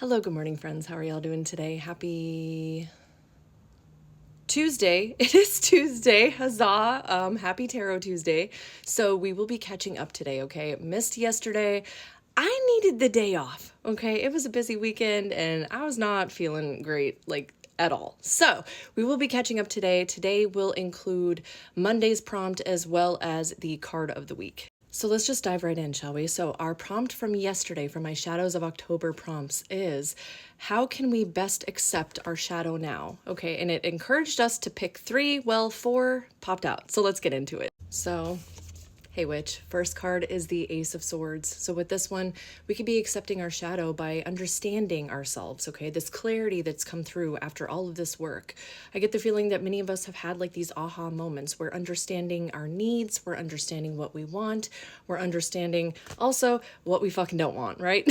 Hello, good morning, friends. How are y'all doing today? Happy Tuesday. It is Tuesday. Huzzah. Happy Tarot Tuesday. So we will be catching up today, okay? Missed yesterday. I needed the day off, okay? It was a busy weekend and I was not feeling great, like at all. So we will be catching up today. Today will include Monday's prompt as well as the card of the week. So let's just dive right in, shall we? So our prompt from yesterday from my Shadows of October prompts is, how can we best accept our shadow now? Okay, and it encouraged us to pick 3, well, 4 popped out. So let's get into it. So, hey witch, first card is the Ace of Swords. So with this one, we could be accepting our shadow by understanding ourselves, okay? This clarity that's come through after all of this work. I get the feeling that many of us have had like these aha moments. We're understanding our needs, we're understanding what we want, we're understanding also what we fucking don't want, right?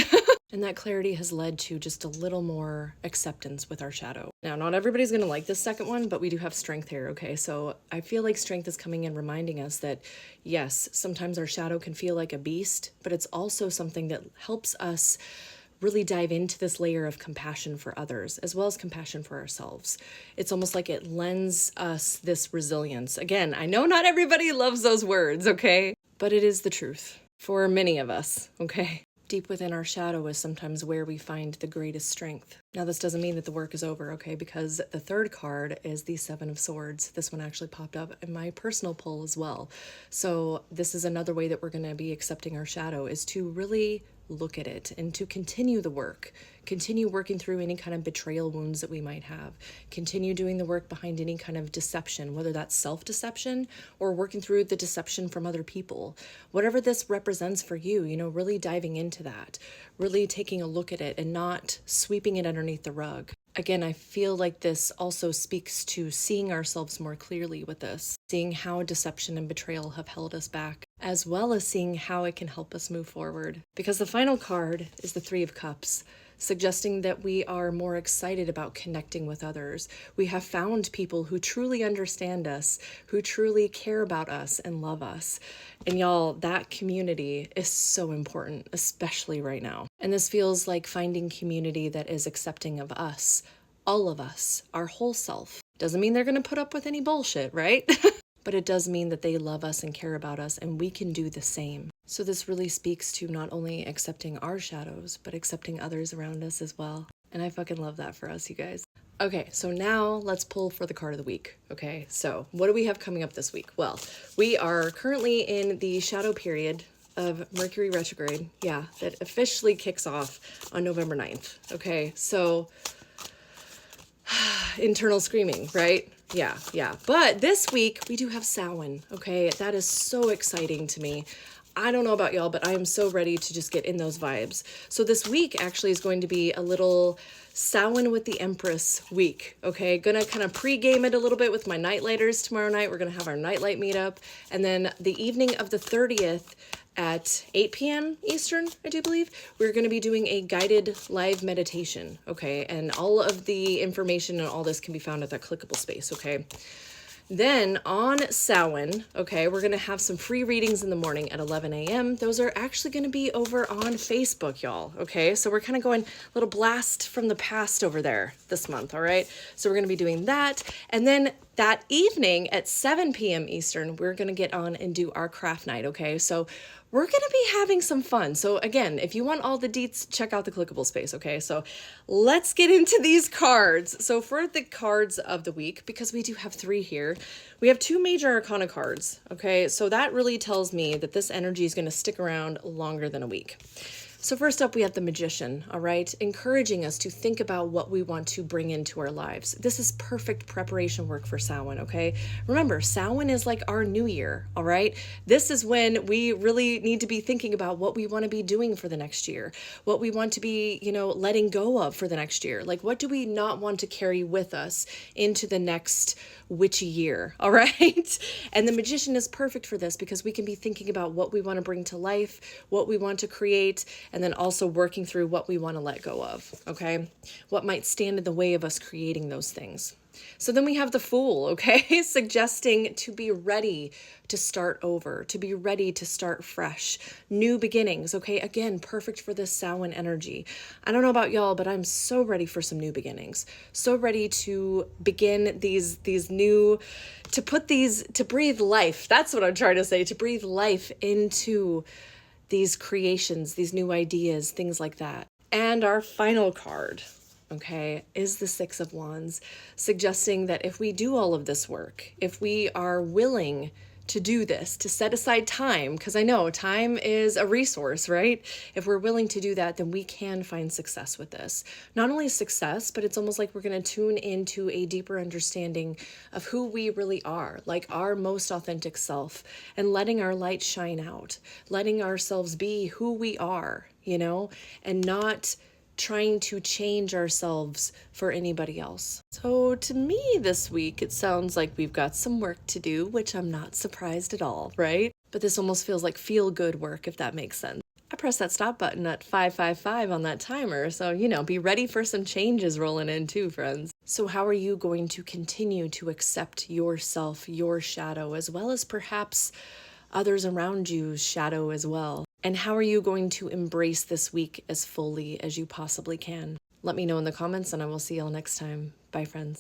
And that clarity has led to just a little more acceptance with our shadow. Now, not everybody's gonna like this second one, but we do have strength here, okay? So I feel like strength is coming in reminding us that, yes, sometimes our shadow can feel like a beast, but it's also something that helps us really dive into this layer of compassion for others, as well as compassion for ourselves. It's almost like it lends us this resilience. Again, I know not everybody loves those words, okay? But it is the truth for many of us, okay? Deep within our shadow is sometimes where we find the greatest strength. Now, this doesn't mean that the work is over, okay? Because the third card is the Seven of Swords. This one actually popped up in my personal poll as well. So this is another way that we're going to be accepting our shadow, is to really look at it and to continue the work. Continue working through any kind of betrayal wounds that we might have. Continue doing the work behind any kind of deception, whether that's self-deception or working through the deception from other people. Whatever this represents for you, really diving into that, really taking a look at it and not sweeping it underneath the rug. Again, I feel like this also speaks to seeing ourselves more clearly with this, seeing how deception and betrayal have held us back, as well as seeing how it can help us move forward. Because the final card is the Three of Cups, suggesting that we are more excited about connecting with others. We have found people who truly understand us, who truly care about us and love us. And y'all, that community is so important, especially right now. And this feels like finding community that is accepting of us, all of us, our whole self. Doesn't mean they're going to put up with any bullshit, right? But it does mean that they love us and care about us, and we can do the same. So this really speaks to not only accepting our shadows, but accepting others around us as well. And I fucking love that for us, you guys. Okay, so now let's pull for the card of the week. Okay, so what do we have coming up this week? Well, we are currently in the shadow period of Mercury retrograde. Yeah, that officially kicks off on November 9th. Okay, so internal screaming, right? Yeah. But this week we do have Samhain, okay? That is so exciting to me. I don't know about y'all, but I am so ready to just get in those vibes. So this week actually is going to be a little Samhain with the Empress week, okay? Gonna kind of pre-game it a little bit with my nightlighters tomorrow night. We're gonna have our nightlight meetup. And then the evening of the 30th, at 8 p.m. Eastern, I do believe, we're going to be doing a guided live meditation, okay? And all of the information and all this can be found at that clickable space, okay? Then on Samhain, okay, we're going to have some free readings in the morning at 11 a.m. Those are actually going to be over on Facebook, y'all, okay? So we're kind of going a little blast from the past over there this month, all right? So we're going to be doing that. And then that evening at 7 p.m. Eastern, we're going to get on and do our craft night, okay? So we're going to be having some fun. So again, if you want all the deets, check out the clickable space, okay? So let's get into these cards. So for the cards of the week, because we do have 3 here, we have 2 major arcana cards, okay? So that really tells me that this energy is going to stick around longer than a week. So first up, we have the Magician, all right? Encouraging us to think about what we want to bring into our lives. This is perfect preparation work for Samhain, okay? Remember, Samhain is like our new year, all right? This is when we really need to be thinking about what we want to be doing for the next year, what we want to be, letting go of for the next year. Like, what do we not want to carry with us into the next witchy year, all right? And the Magician is perfect for this because we can be thinking about what we want to bring to life, what we want to create, and then also working through what we want to let go of, okay? What might stand in the way of us creating those things. So then we have the Fool, okay? Suggesting to be ready to start over, to be ready to start fresh, new beginnings, okay? Again, perfect for this Samhain energy. I don't know about y'all, but I'm so ready for some new beginnings. So ready to begin these new, to breathe life. That's what I'm trying to say, to breathe life into these creations, these new ideas, things like that. And our final card, okay, is the Six of Wands, suggesting that if we do all of this work, if we are willing to do this, to set aside time, because I know time is a resource, right? If we're willing to do that, then we can find success with this. Not only success, but it's almost like we're going to tune into a deeper understanding of who we really are, like our most authentic self, and letting our light shine out, letting ourselves be who we are, and not trying to change ourselves for anybody else. So to me this week, it sounds like we've got some work to do, which I'm not surprised at all, right? But this almost feels like feel-good work, if that makes sense. I pressed that stop button at 5:55 on that timer, so, be ready for some changes rolling in too, friends. So how are you going to continue to accept yourself, your shadow, as well as perhaps others around you's shadow as well? And how are you going to embrace this week as fully as you possibly can? Let me know in the comments, and I will see y'all next time. Bye, friends.